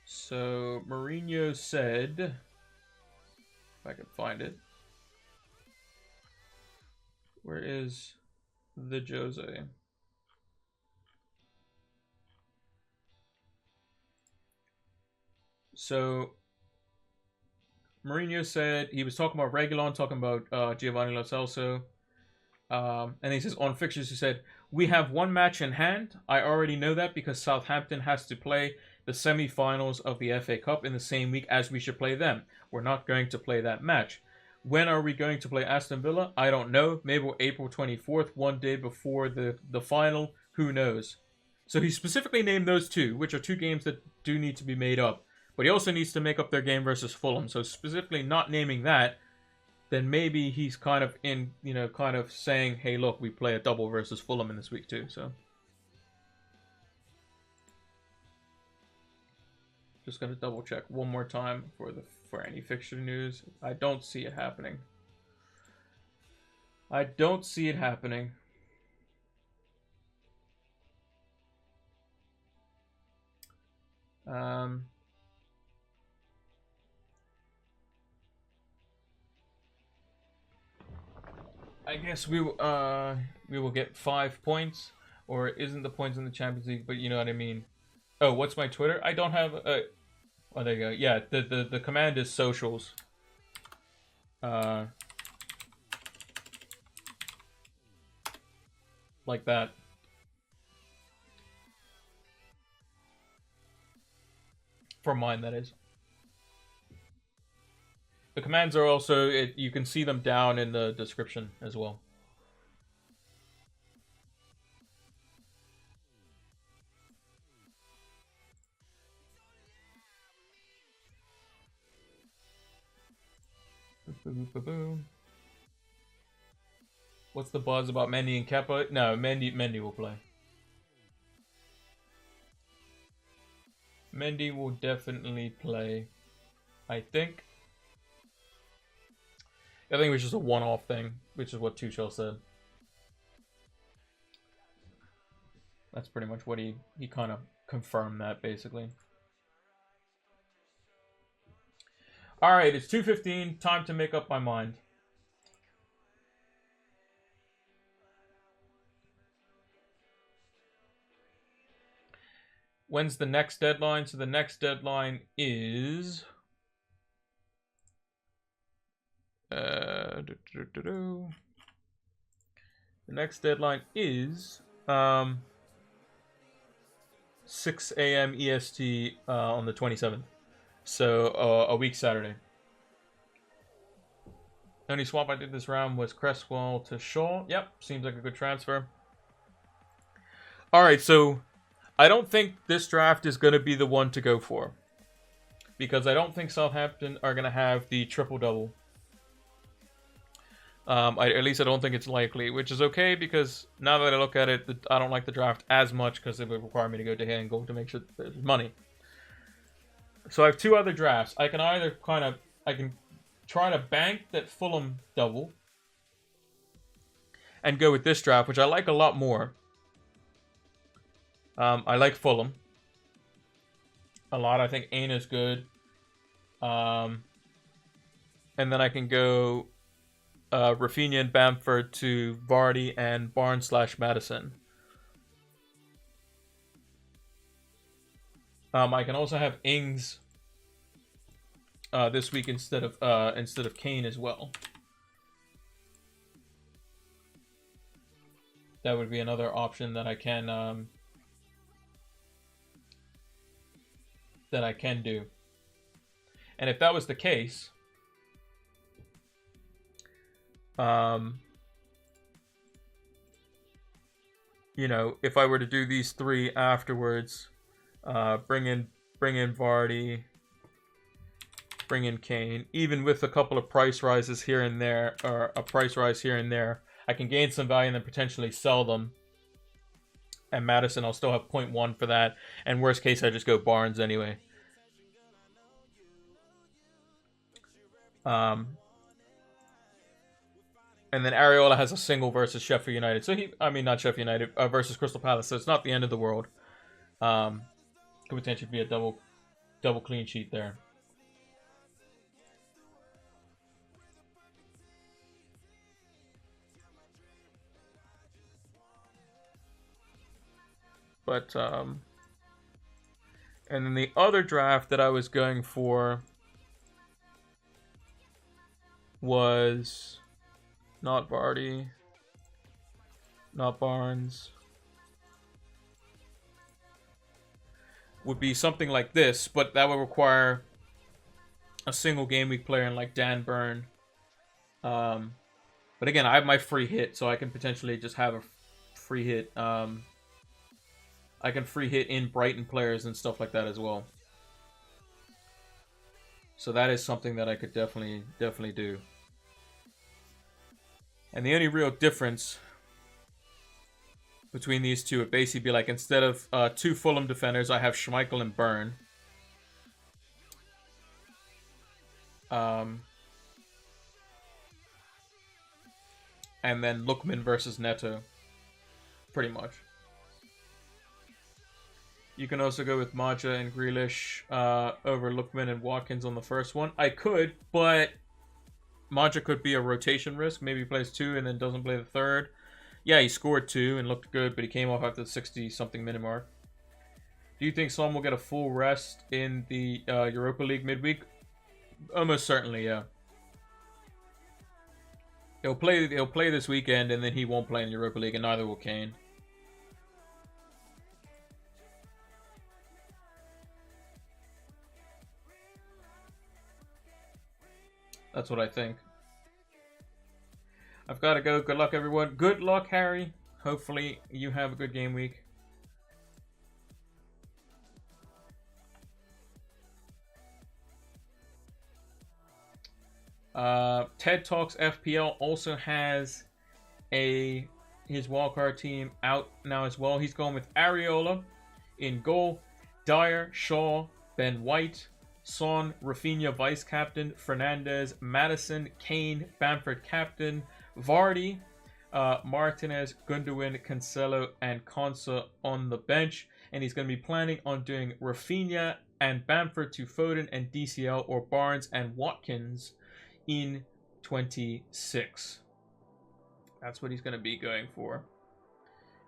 So Mourinho said, if I can find it, where is the Jose? So Mourinho said, he was talking about Reguilon, talking about Giovanni Lo Celso. And he says, on Fixtures, he said, we have 1 match in hand. I already know that because Southampton has to play the semi-finals of the FA Cup in the same week as we should play them. We're not going to play that match. When are we going to play Aston Villa? I don't know. Maybe April 24th, 1 day before the final. Who knows? So he specifically named those 2, which are 2 games that do need to be made up. But he also needs to make up their game versus Fulham. So specifically not naming that, then maybe he's kind of kind of saying, hey, look, we play a double versus Fulham in this week too. So just gonna double check one more time for any fixture news. I don't see it happening. I don't see it happening. I guess we will get 5 points, or isn't the points in the Champions League? But you know what I mean. Oh, what's my Twitter? I don't have. Oh, there you go. Yeah, the command is socials. Like that. For mine, that is. The commands are also, you can see them down in the description as well. What's the buzz about Mendy and Kepa? No, Mendy will play. Mendy will definitely play, I think. I think it was just a one-off thing, which is what Tuchel said. That's pretty much what he kind of confirmed that, basically. Alright, it's 2:15. Time to make up my mind. When's the next deadline? So the next deadline is... The next deadline is 6 a.m. EST on the 27th. So a week Saturday. The only swap I did this round was Cresswell to Shaw. Yep, seems like a good transfer. Alright, so I don't think this draft is going to be the one to go for. Because I don't think Southampton are going to have the triple-double. At least I don't think it's likely, which is okay because now that I look at it, I don't like the draft as much because it would require me to go to hand and go to make sure there's money. So I have two other drafts. I can either I can try to bank that Fulham double and go with this draft, which I like a lot more. I like Fulham a lot. I think Aina's good. And then I can go Rafinha and Bamford to Vardy and Barnes/Maddison. I can also have Ings this week instead of Kane as well. That would be another option that I can do. And if that was the case, you know, if I were to do these three afterwards, bring in Vardy, bring in Kane, even with a couple of price rises here and there, or a price rise here and there, I can gain some value and then potentially sell them. And Maddison, I'll still have 0.1 for that. And worst case, I just go Barnes anyway. And then Areola has a single versus Sheffield United. So not Sheffield United, versus Crystal Palace. So it's not the end of the world. Could potentially be a double clean sheet there. But, and then the other draft that I was going for was not Vardy, not Barnes. Would be something like this, but that would require a single game week player in like Dan Burn. But again, I have my free hit, so I can potentially just have a free hit. I can free hit in Brighton players and stuff like that as well. So that is something that I could definitely do. And the only real difference between these two would basically be like, instead of two Fulham defenders, I have Schmeichel and Burn. And then Lookman versus Neto. Pretty much. You can also go with Maja and Grealish over Lookman and Watkins on the first one. I could, but Maja could be a rotation risk. Maybe he plays two and then doesn't play the third. Yeah, he scored 2 and looked good, but he came off after the 60-something minute mark. Do you think Son will get a full rest in the Europa League midweek? Almost certainly, yeah. He'll play this weekend, and then he won't play in the Europa League, and neither will Kane. That's what I think. I've got to go. Good luck, everyone. Good luck, Harry. Hopefully, you have a good game week. TED Talks FPL also has his wildcard team out now as well. He's going with Areola in goal, Dyer, Shaw, Ben White, Son, Rafinha vice captain, Fernandez, Maddison, Kane, Bamford captain, Vardy, Martinez, Gundogan, Cancelo, and Konsa on the bench. And he's going to be planning on doing Rafinha and Bamford to Foden and DCL, or Barnes and Watkins in 26. That's what he's going to be going for.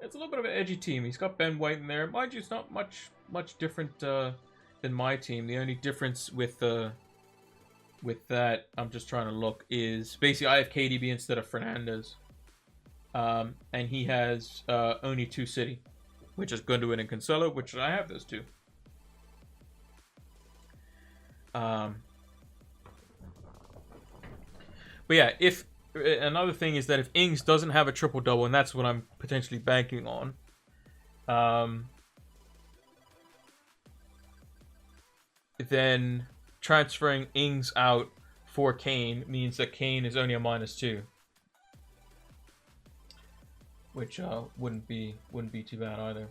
It's a little bit of an edgy team. He's got Ben White in there. Mind you, it's not much different than my team. The only difference with that, I'm just trying to look, is basically I have KDB instead of Fernandez. And he has only 2 City, which is Gundogan and Cancelo, which I have those 2. But yeah, if another thing is that if Ings doesn't have a triple-double, and that's what I'm potentially banking on, then transferring Ings out for Kane means that Kane is only a -2, which wouldn't be too bad either.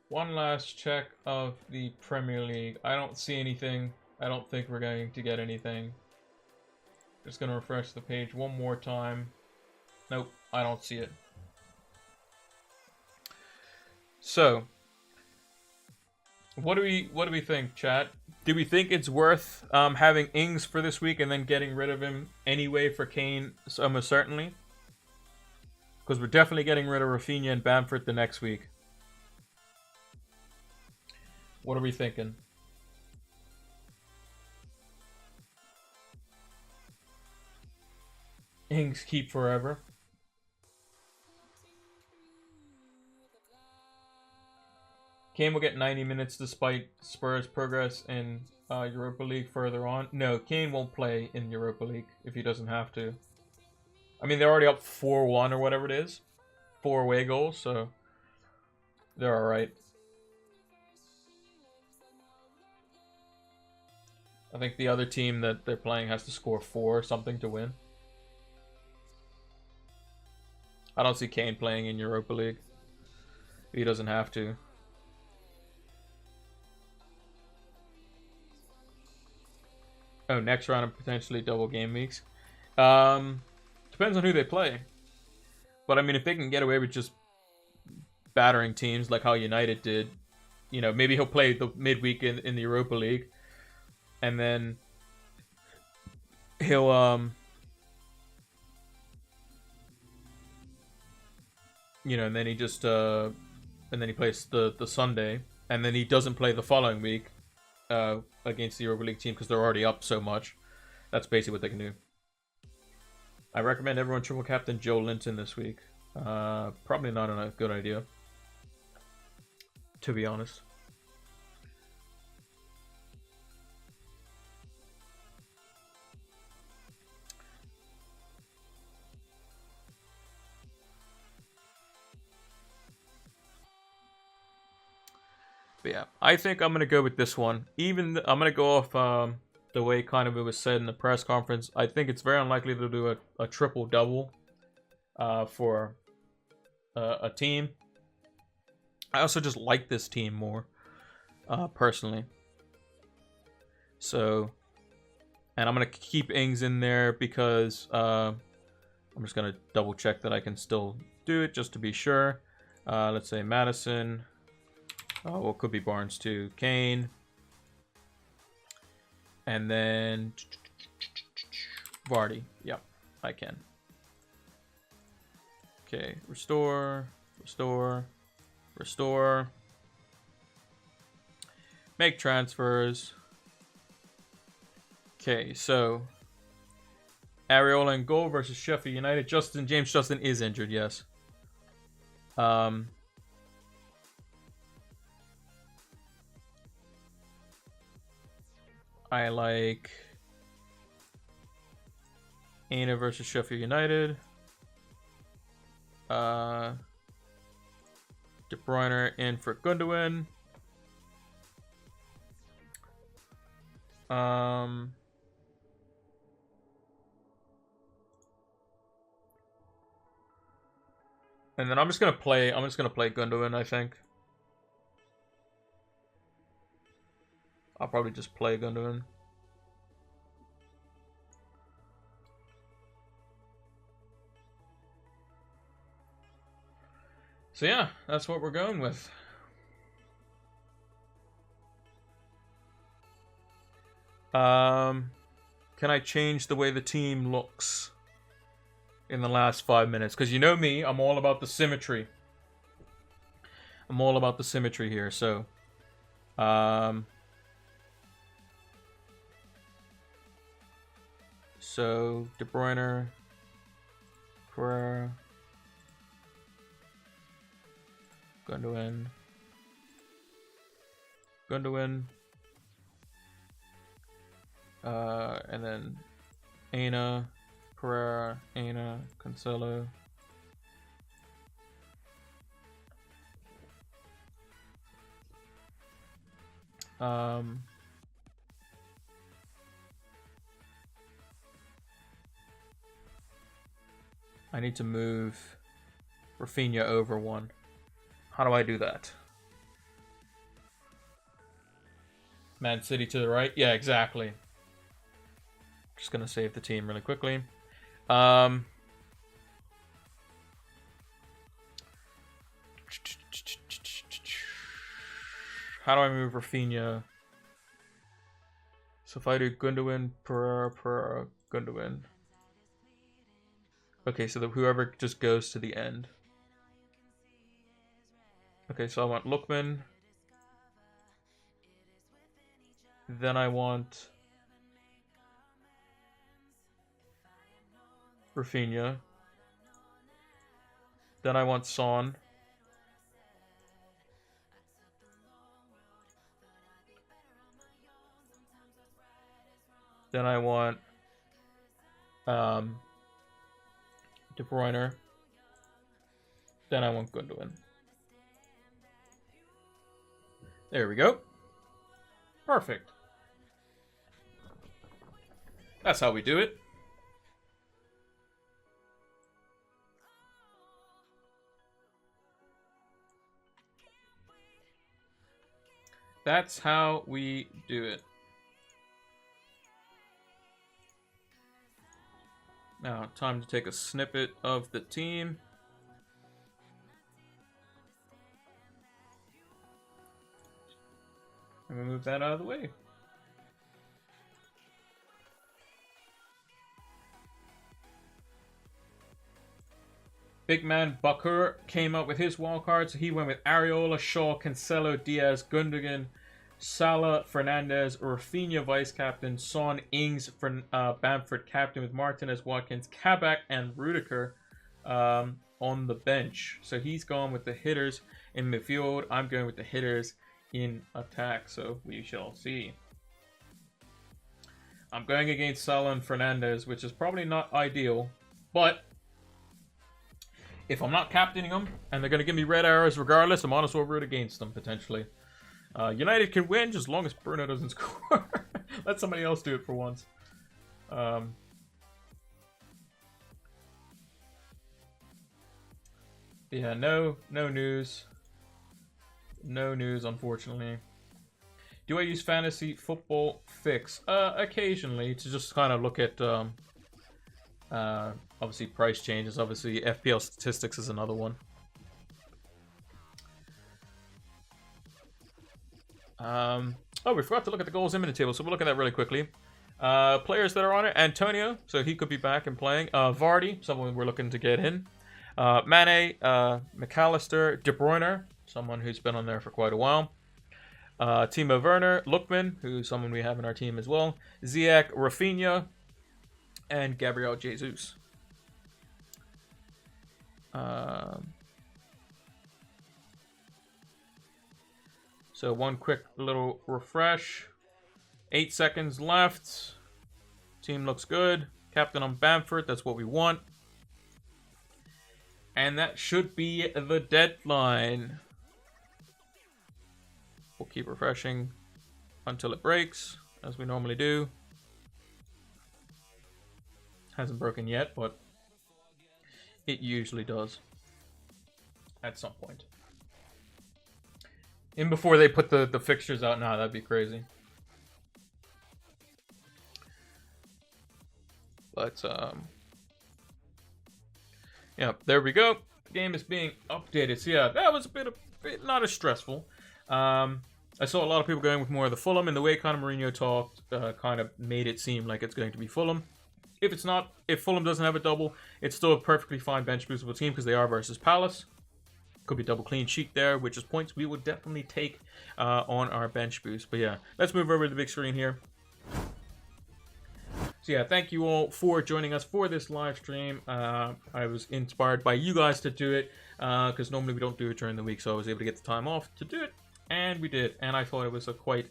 One last check of the Premier League. I don't see anything. I don't think we're going to get anything. Just going to refresh the page one more time. Nope, I don't see it. So, what do we think, chat? Do we think it's worth having Ings for this week and then getting rid of him anyway for Kane? Almost certainly. Because we're definitely getting rid of Rafinha and Bamford the next week. What are we thinking? Ings keep forever. Kane will get 90 minutes despite Spurs' progress in Europa League further on. No, Kane won't play in Europa League if he doesn't have to. I mean, they're already up 4-1 or whatever it is. 4 away goals, so they're alright. I think the other team that they're playing has to score 4 or something to win. I don't see Kane playing in Europa League. He doesn't have to. Oh, next round of potentially double game weeks. Depends on who they play. But I mean, if they can get away with just battering teams like how United did, you know, maybe he'll play the midweek in the Europa League. And then he'll you know, and then he just and then he plays the Sunday, and then he doesn't play the following week against the Europa League team because they're already up so much. That's basically what they can do. I recommend everyone triple captain Joe Linton this week. Probably not a good idea, to be honest. But yeah, I think I'm going to go with this one. I'm going to go off the way kind of it was said in the press conference. I think it's very unlikely to do a triple-double for a team. I also just like this team more, personally. So, and I'm going to keep Ings in there because I'm just going to double check that I can still do it just to be sure. Let's say Madison. Oh, well, it could be Barnes too. Kane. And then Vardy. Yep, I can. Okay, restore, restore, restore. Make transfers. Okay, so Areola in goal versus Sheffield United. James Justin is injured, yes. I like Aina versus Sheffield United. De Bruyne in for Gundogan. And then I'm just gonna play Gundogan, I think. I'll probably just play Gundogan. So yeah, that's what we're going with. Can I change the way the team looks in the last 5 minutes? Because you know me, I'm all about the symmetry. I'm all about the symmetry here, so... So, De Bruyne... Pereira... Gundogan... and then Ana, Pereira, Ana, Cancelo. I need to move Rafinha over one. How do I do that? Man City to the right? Yeah, exactly. Just gonna save the team really quickly. How do I move Rafinha? So if I do Gundogan, Pereira, Gundogan. Okay, so whoever just goes to the end. Okay, so I want Lookman. Then I want Rafinha. Then I want Son. Then I want De Bruyne. Then I want Gundogan. There we go. Perfect. That's how we do it. That's how we do it. Now, time to take a snippet of the team. I'm gonna move that out of the way. Big man Bakur came up with his wildcard, so he went with Areola, Shaw, Cancelo, Diaz, Gundogan, Salah, Fernandez, Rafinha vice captain, Son, Ings, Bamford captain with Martinez, Watkins, Kabak, and Rudiger on the bench. So he's gone with the hitters in midfield. I'm going with the hitters in attack, so we shall see. I'm going against Salah and Fernandez, which is probably not ideal, but if I'm not captaining them and they're going to give me red arrows regardless, I might as well root against them potentially. United can win just as long as Bruno doesn't score. Let somebody else do it for once. Yeah, no news. No news, unfortunately. Do I use Fantasy Football Fix? Occasionally, to just kind of look at, obviously, price changes. Obviously, FPL Statistics is another one. Oh, we forgot to look at the goals in minute table, so we'll look at that really quickly. Players that are on it: Antonio, so he could be back and playing. Vardy, someone we're looking to get in. Mane, McAllister, De Bruyne, someone who's been on there for quite a while. Timo Werner, Lookman, who's someone we have in our team as well. Ziyech, Rafinha, and Gabriel Jesus. So one quick little refresh. 8 seconds left. Team looks good. Captain on Bamford, that's what we want. And that should be the deadline. We'll keep refreshing until it breaks, as we normally do. Hasn't broken yet, but it usually does. at some point. And before they put the fixtures out, nah, that'd be crazy. But, yeah, there we go. The game is being updated. So, yeah, that was a bit not as stressful. I saw a lot of people going with more of the Fulham, and the way Conor Mourinho talked kind of made it seem like it's going to be Fulham. If it's not, if Fulham doesn't have a double, it's still a perfectly fine bench boostable team because they are versus Palace. Could be double clean sheet there, which is points we would definitely take on our bench boost. But yeah, let's move over to the big screen here. So yeah, thank you all for joining us for this live stream. I was inspired by you guys to do it because normally we don't do it during the week, so I was able to get the time off to do it, and we did. And I thought it was a quite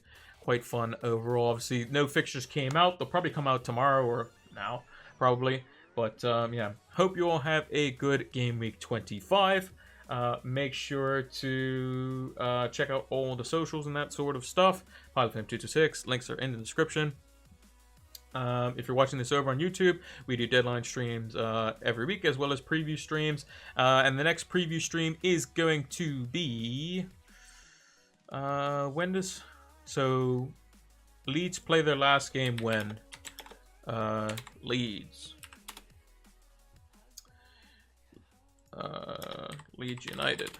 fun overall. Obviously, no fixtures came out. They'll probably come out tomorrow or now, probably. But yeah, hope you all have a good game week 25. Make sure to check out all the socials and that sort of stuff. PilotFam226, links are in the description. If you're watching this over on YouTube, we do deadline streams every week as well as preview streams. And the next preview stream is going to be when does Leeds play their last game when? Leeds United.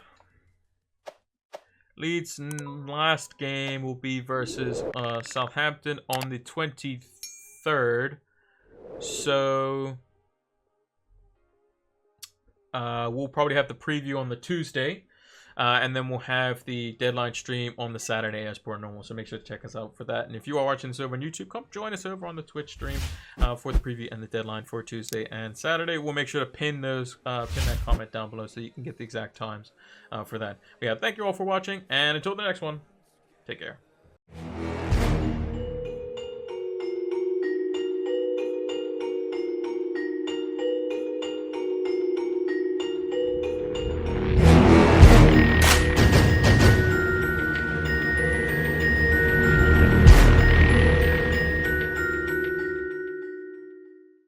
Leeds' last game will be versus Southampton on the 23rd. So we'll probably have the preview on the Tuesday. And then we'll have the deadline stream on the Saturday as per normal. So make sure to check us out for that. And if you are watching this over on YouTube, come join us over on the Twitch stream for the preview and the deadline for Tuesday and Saturday. We'll make sure to pin that comment down below so you can get the exact times for that. But yeah, thank you all for watching. And until the next one, take care.